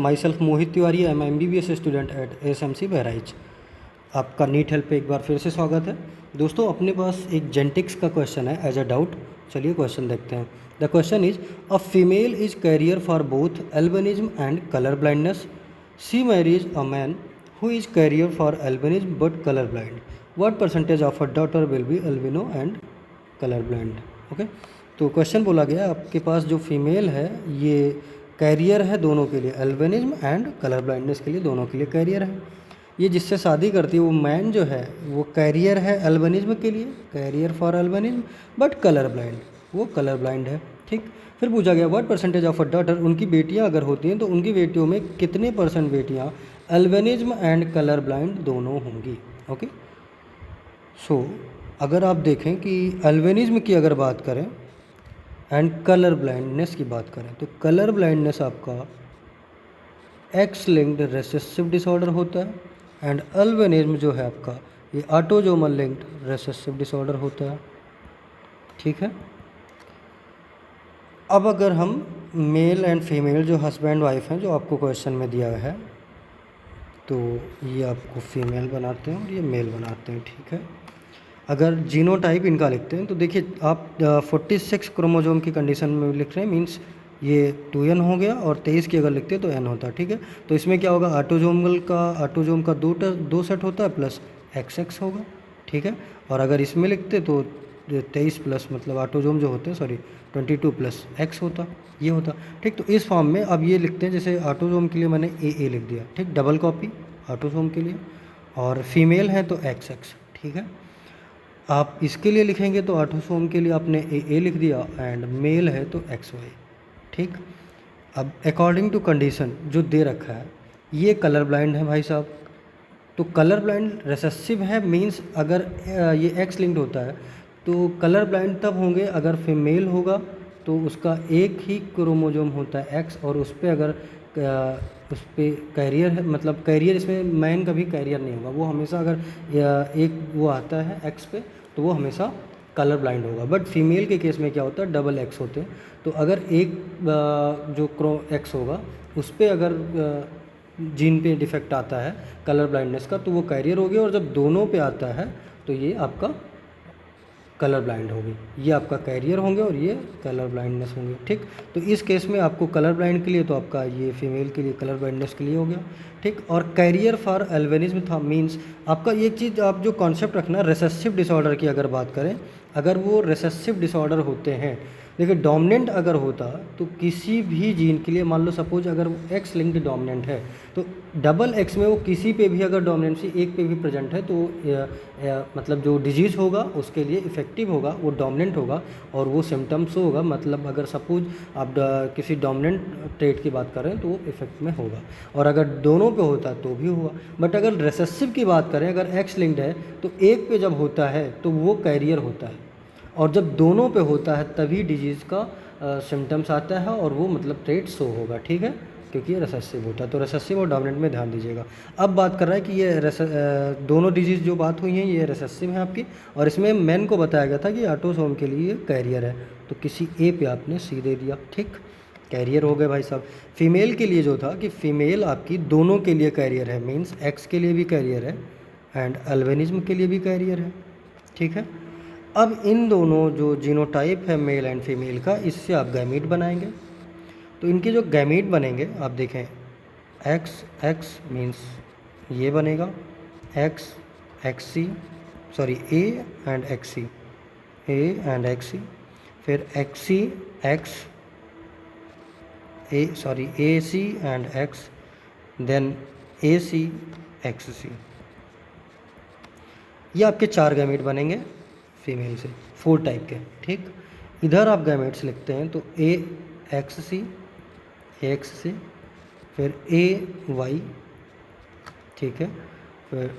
My self Mohit Tiwari, I am MBBS student at ASMC Bahraich. आपका NEET help पे एक बार फिर से स्वागत है। दोस्तों, अपने पास एक जेनेटिक्स का क्वेश्चन है एज अ डाउट। चलिए क्वेश्चन देखते हैं। The question is, a female is carrier for both albinism and colour blindness. She marries a man who is carrier for albinism but colour blind. What percentage of a daughter will be albino and colour blind? Okay, तो question बोला गया आपके पास जो female है ये career है दोनों के लिए, एल्बिनिज्म एंड कलर ब्लाइंडनेस के लिए, दोनों के लिए कैरियर है। ये जिससे शादी करती है वो मैन जो है वो कैरियर है एल्बिनिज्म के लिए, carrier for albinism, but colour blind, वो कलर ब्लाइंड है। ठीक, फिर पूछा गया what percentage of a daughter, उनकी बेटियां अगर होती हैं तो उनकी बेटियों में कितने % बेटियां एल्बिनिज्म एंड कलर ब्लाइंड दोनों होंगी। ओके, सो अगर आप देखें कि एल्बिनिज्म की अगर बात करें एंड कलर ब्लाइंडनेस की बात करें तो कलर ब्लाइंडनेस आपका एक्स लिंक्ड रेसेसिव डिसऑर्डर होता है एंड एल्बिनिज्म जो है आपका ये ऑटोजोमल लिंक्ड रेसेसिव डिसऑर्डर होता है। ठीक है, अब अगर हम मेल एंड फीमेल जो हस्बैंड वाइफ हैं जो आपको क्वेश्चन में दिया है तो ये आपको फीमेल बनाते हैं और ये मेल बनाते हैं। ठीक है, अगर जीनोटाइप इनका लिखते हैं तो देखिए आप 46 क्रोमोजोम की कंडीशन में लिख रहे हैं, मींस ये 2n हो गया, और 23 की अगर लिखते हैं तो n होता है। ठीक है, तो इसमें क्या होगा, ऑटोजोम का दो सेट होता है प्लस XX होगा। ठीक है, और अगर इसमें लिखते तो 23 प्लस मतलब ऑटोजोम जो होते हैं 22 प्लस X होता, ये होता। ठीक, तो इस फॉर्म में अब ये लिखते हैं, जैसे ऑटोजोम के लिए मैंने AA लिख दिया। ठीक, डबल कॉपी ऑटोजोम के लिए, और फीमेल है तो XX। ठीक है, आप इसके लिए लिखेंगे तो ऑटोसोम के लिए आपने AA लिख दिया एंड मेल है तो XY। ठीक, अब अकॉर्डिंग टू कंडीशन जो दे रखा है ये कलर ब्लाइंड है भाई साहब। तो कलर ब्लाइंड रेसेसिव है, मींस अगर ये X लिंक्ड होता है तो कलर ब्लाइंड तब होंगे अगर फीमेल होगा तो उसका एक ही क्रोमोजोम होता है X, और उस पर अगर उस पर कैरियर है, मतलब कैरियर इसमें मैन का भी कैरियर नहीं होगा, वो हमेशा अगर एक वो आता है X पे तो वो हमेशा कलर ब्लाइंड होगा। बट फीमेल के केस में क्या होता है, डबल X होते हैं, तो अगर एक जो X होगा उस पर अगर जीन पे डिफेक्ट आता है कलर ब्लाइंडनेस का तो वो कैरियर हो गया, और जब दोनों पे आता है तो ये आपका कलर ब्लाइंड होगी, ये आपका कैरियर होंगे और ये कलर ब्लाइंडनेस होंगे। ठीक, तो इस केस में आपको कलर ब्लाइंड के लिए तो आपका ये फीमेल के लिए कलर ब्लाइंडनेस के लिए हो गया। ठीक, और कैरियर फॉर एल्बिनिज्म था, मींस आपका एक चीज़ आप जो कॉन्सेप्ट रखना, रेसेसिव डिसऑर्डर की अगर बात करें, अगर वो रेसेसिव डिसऑर्डर होते हैं, देखिए डोमिनेंट अगर होता तो किसी भी जीन के लिए, मान लो सपोज अगर वो X लिंक्ड डोमिनेंट है तो डबल X में वो किसी पे भी अगर डोमिनेंसी एक पे भी प्रेजेंट है तो मतलब जो डिजीज़ होगा उसके लिए इफेक्टिव होगा, वो डोमिनेंट होगा और वो सिम्टम्स होगा। मतलब अगर सपोज आप किसी डोमिनेंट ट्रेट की बात कर रहे हैं तो वो इफेक्ट में होगा, और अगर दोनों पे होता है तो भी होगा। बट अगर रेसेसिव की बात करें, अगर X लिंक्ड है तो एक पे जब होता है तो वो कैरियर होता है, और जब दोनों पे होता है तभी डिजीज़ का सिम्टम्स आता है और वो मतलब ट्रेट शो होगा। ठीक है, क्योंकि ये रेसेसिव होता है, तो रेसेसिव और डोमिनेंट में ध्यान दीजिएगा। अब बात कर रहा है कि ये दोनों डिजीज़ जो बात हुई हैं ये रेसेसिव है आपकी, और इसमें मैन को बताया गया था कि ऑटोसोम के लिए कैरियर है, तो किसी ए पे आपने C दे दिया। ठीक, कैरियर हो गए भाई साहब। फीमेल के लिए जो था कि फीमेल आपकी दोनों के लिए कैरियर है, मीन्स X के लिए भी कैरियर है एंड एल्बिनिज्म के लिए भी कैरियर है। ठीक है, अब इन दोनों जो जीनोटाइप है मेल एंड फीमेल का, इससे आप गैमीट बनाएंगे। तो इनके जो गैमीट बनेंगे आप देखें, X मीन्स ये बनेगा XC, sorry A and XC, A and XC, फिर XC X AC and X, then AC XC। ये आपके 4 गैमेट बनेंगे फीमेल से, 4 टाइप के। ठीक, इधर आप गैमेट्स लिखते हैं तो AXC, फिर AY, ठीक है, फिर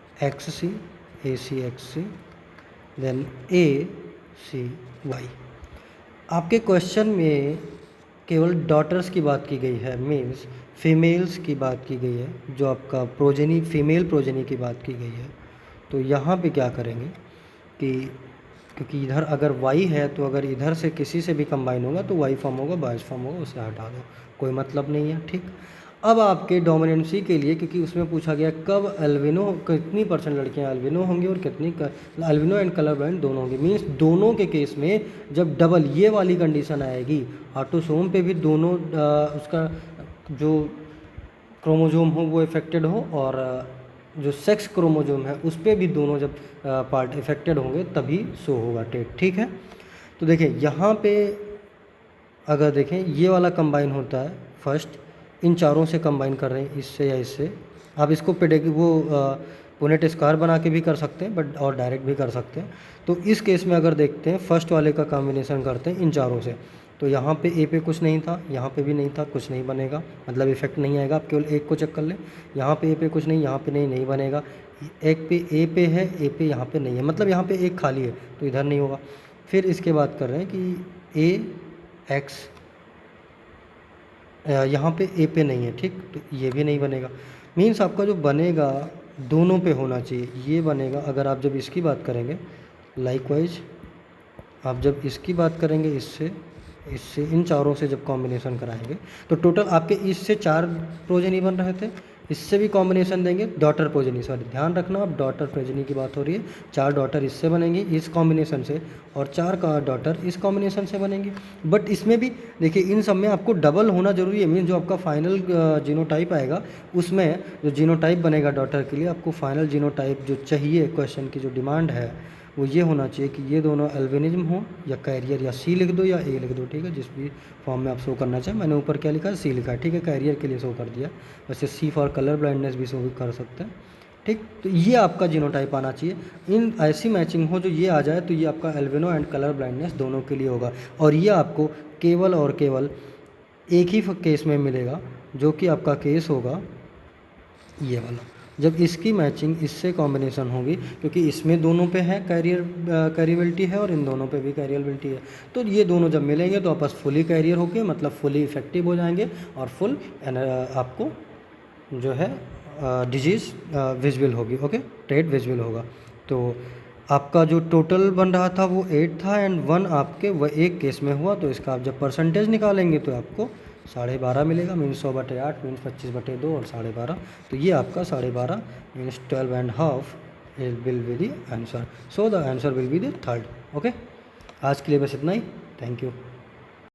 ACXC, देन ACY। आपके क्वेश्चन में केवल डॉटर्स की बात की गई है, मीन्स फीमेल्स की बात की गई है, जो आपका प्रोजेनी फीमेल प्रोजेनी की बात की गई है। तो यहाँ पे क्या करेंगे कि क्योंकि इधर अगर Y है तो अगर इधर से किसी से भी कंबाइन होगा तो Y फॉर्म होगा, बॉयज़ फॉर्म होगा, उसे हटा दो। कोई मतलब नहीं है, ठीक। अब आपके डोमिनेंसी के लिए, क्योंकि उसमें पूछा गया कब एल्बिनो, कितनी परसेंट लड़कियां एल्बिनो होंगी और कितनी एल्बिनो एंड कलर ब्लाइंड दोनों होंगी, मीन्स दोनों के केस में जब डबल ये वाली कंडीशन आएगी, ऑटोसोम पे भी दोनों उसका जो क्रोमोजोम हो वो इफेक्टेड हो, और जो सेक्स क्रोमोजोम है उस पर भी दोनों जब पार्ट इफेक्टेड होंगे तभी शो होगा टेट, ठीक है। तो देखिए यहाँ पे अगर देखें ये वाला कंबाइन होता है फर्स्ट, इन चारों से कंबाइन कर रहे हैं, इससे या इससे। आप इसको पुनेट स्क्वायर बना के भी कर सकते हैं, बट और डायरेक्ट भी कर सकते हैं। तो इस केस में अगर देखते हैं फर्स्ट वाले का कॉम्बिनेशन करते हैं इन चारों से, तो यहाँ पे ए पे कुछ नहीं था, यहाँ पे भी नहीं था, कुछ नहीं बनेगा, मतलब इफेक्ट नहीं आएगा। आप केवल एक को चेक कर लें, यहाँ पे ए पे कुछ नहीं, यहाँ पे नहीं बनेगा। एक पे ए पे है, ए पे यहाँ पे नहीं है, मतलब यहाँ पे एक खाली है तो इधर नहीं होगा। फिर इसके बाद कर रहे हैं कि ए एक्स, यहाँ पे ए पे नहीं है, ठीक, तो ये भी नहीं बनेगा। मीन्स आपका जो बनेगा दोनों पे होना चाहिए, ये बनेगा। अगर आप जब इसकी बात करेंगे लाइकवाइज, आप जब इसकी बात करेंगे इससे इससे इन चारों से जब कॉम्बिनेशन कराएंगे तो टोटल आपके इससे 4 प्रोजेनी बन रहे थे, इससे भी कॉम्बिनेशन देंगे डॉटर प्रोजेनी, सॉरी ध्यान रखना अब डॉटर प्रोजेनी की बात हो रही है। 4 डॉटर इससे बनेंगी इस कॉम्बिनेशन से, और 4 का डॉटर इस कॉम्बिनेशन से बनेंगी। बट इसमें भी देखिए इन सब में आपको डबल होना जरूरी है, मीन जो आपका फाइनल जीनोटाइप आएगा उसमें जो जीनोटाइप बनेगा डॉटर के लिए, आपको फाइनल जीनोटाइप जो चाहिए, क्वेश्चन की जो डिमांड है वो ये होना चाहिए कि ये दोनों एल्बिनिज्म हो या कैरियर, या सी लिख दो या ए लिख दो, ठीक है, जिस भी फॉर्म में आप शो करना चाहें। मैंने ऊपर क्या लिखा है, सी लिखा है, ठीक है, कैरियर के लिए शो कर दिया। वैसे सी फॉर कलर ब्लाइंडनेस भी शो कर सकते हैं, ठीक। तो ये आपका जीनोटाइप आना चाहिए, इन ऐसी मैचिंग हो जो ये आ जाए तो ये आपका एल्बिनो एंड कलर ब्लाइंडनेस दोनों के लिए होगा। और ये आपको केवल और केवल एक ही केस में मिलेगा, जो कि आपका केस होगा ये वाला, जब इसकी मैचिंग इससे कॉम्बिनेशन होगी, क्योंकि इसमें दोनों पे है कैरियबिलिटी है और इन दोनों पे भी कैरियबिलिटी है। तो ये दोनों जब मिलेंगे तो आपस फुली कैरियर होके, मतलब फुली इफेक्टिव हो जाएंगे, और फुल आपको जो है डिजीज़ विजिबल होगी, ओके, ट्रेड विजिबल होगा। तो आपका जो टोटल बन रहा था वो 8 था एंड 1 आपके वह एक केस में हुआ, तो इसका आप जब परसेंटेज निकालेंगे तो आपको 12.5 मिलेगा, मीन्स 100/8 मीन्स 25/2 और 12.5। तो ये आपका 12.5 means 12.5 will be the answer. So the answer will be the third, okay. आज के लिए बस इतना ही, थैंक यू।